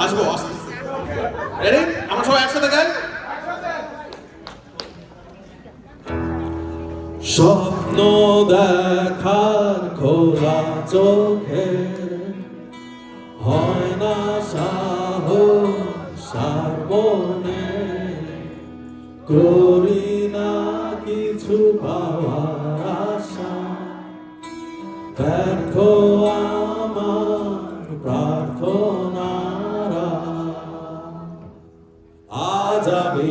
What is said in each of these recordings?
আসবো আসবো রেডি আমরা সবাই একসাথে গাই স্বপ্ন দেখার খোলা চোখে হয় না সাহস আর মনে করি না কিছু পাওয়ার আশা ব্যর্থ আমার প্রার্থনারা আজ আমি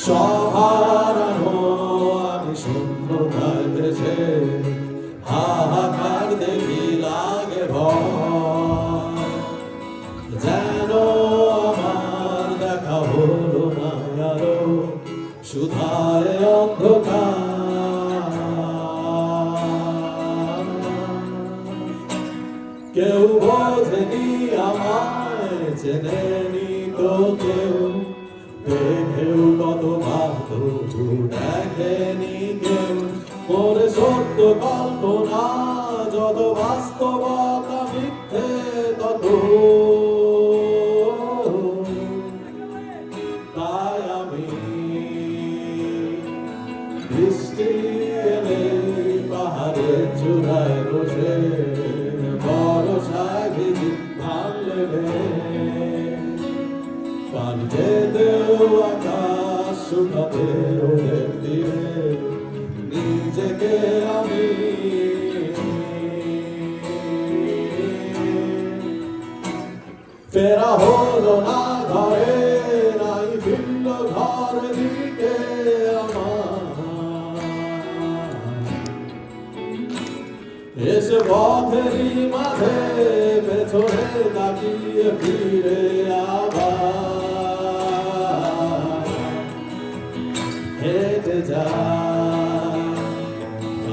সহারানো আমি শূন্যতায় ভেসে হাহাকার দেখি লাগে ভয় যেন আমার দেখা হলো না আরো সুধায় অন্ধকার কেউ বোঝেনি আমায় চেনেনি তো কেউ দেখেও কত ভালো দেখেনি কেউ মোরে সত্য কল্পনা যত বাস্তবতা মিথ্যে তত তাই আমি বৃষ্টি এলে পাহাড়ের চূড়ায় বসে বরসায় ভিজি ভাঙলে পানি যেতেও আকাশ শুকাতে রোদের দিয়ে নিজেকে আমি ফেরা হলো না ঘরে নাই ফিরল ঘর দিকে আমার এসে পথেরই মাঝে পেছনে তাকিয়ে ফিরে আবার হেঁটে যায়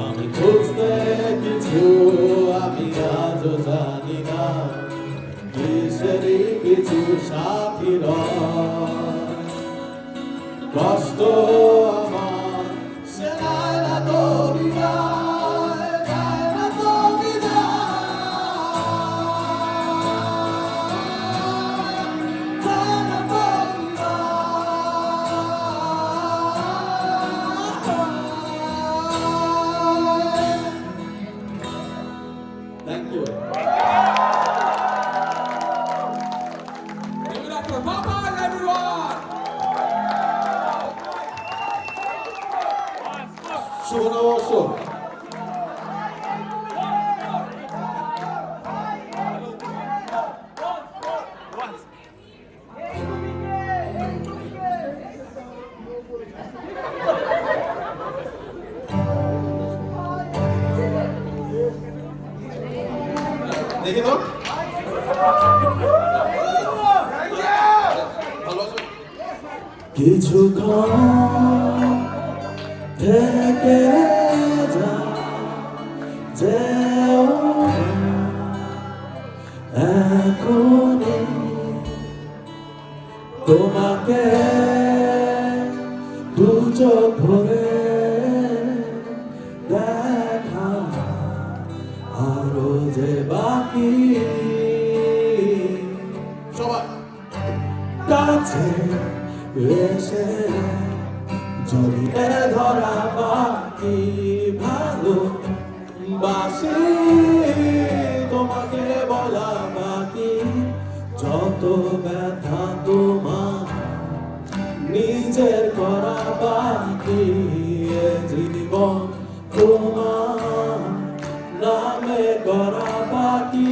আমি খুঁজতে কিছু আমি আজও জানি না কিসেরই কিছু সাথী কষ্ট আমার সে নাই না তো বিদায় যায় না তো Thank you. Give it up for Papa, everyone! শুভ নববর্ষ দেখি তো ভালো আছো কিছুক্ষণ থেকে যা যেও এখনই তোমাকে দু চোখ ভরে দেখা আরো যে বাকি সবাই কাছে এসে জড়িয়ে ধরা বাকি ভালো বাসি তোমাকে বলা বাকি যত ব্যথা তোমার নিজের করা বাকি এ জীবন তোমার নামে করা বাকি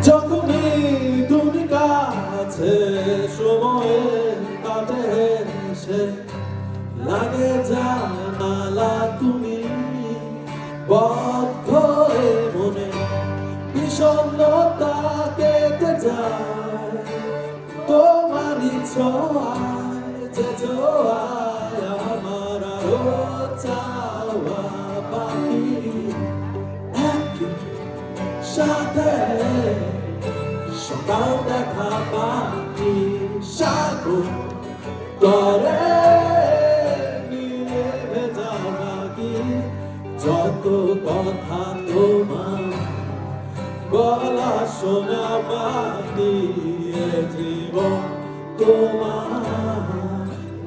যখনই তুমি কাছে সময়ে কাটে সে লাগে জানালা তুমি বদ্ধ মনে বিষণ্ণতা কেটে যায় তোমারই ছোঁয়ায় যে ছোঁয়ায় আমার আরো চাওয়া বাকি একই সাথে সকাল দেখা বাকি সাগো তরে নিয়ে ভেজা বাকি যত কথা তোমার বলা শোনা বাকি এ জীবন তোমার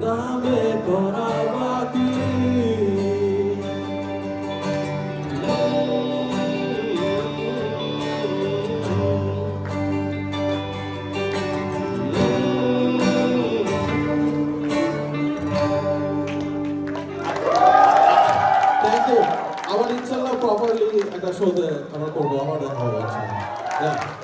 নামে করা বাকি থ্যাংক ইউ আবার ইনশাল্লাহ প্রপারলি একটা শোতে আমরা করবো আমার দেখা হবে ইনশাল্লাহ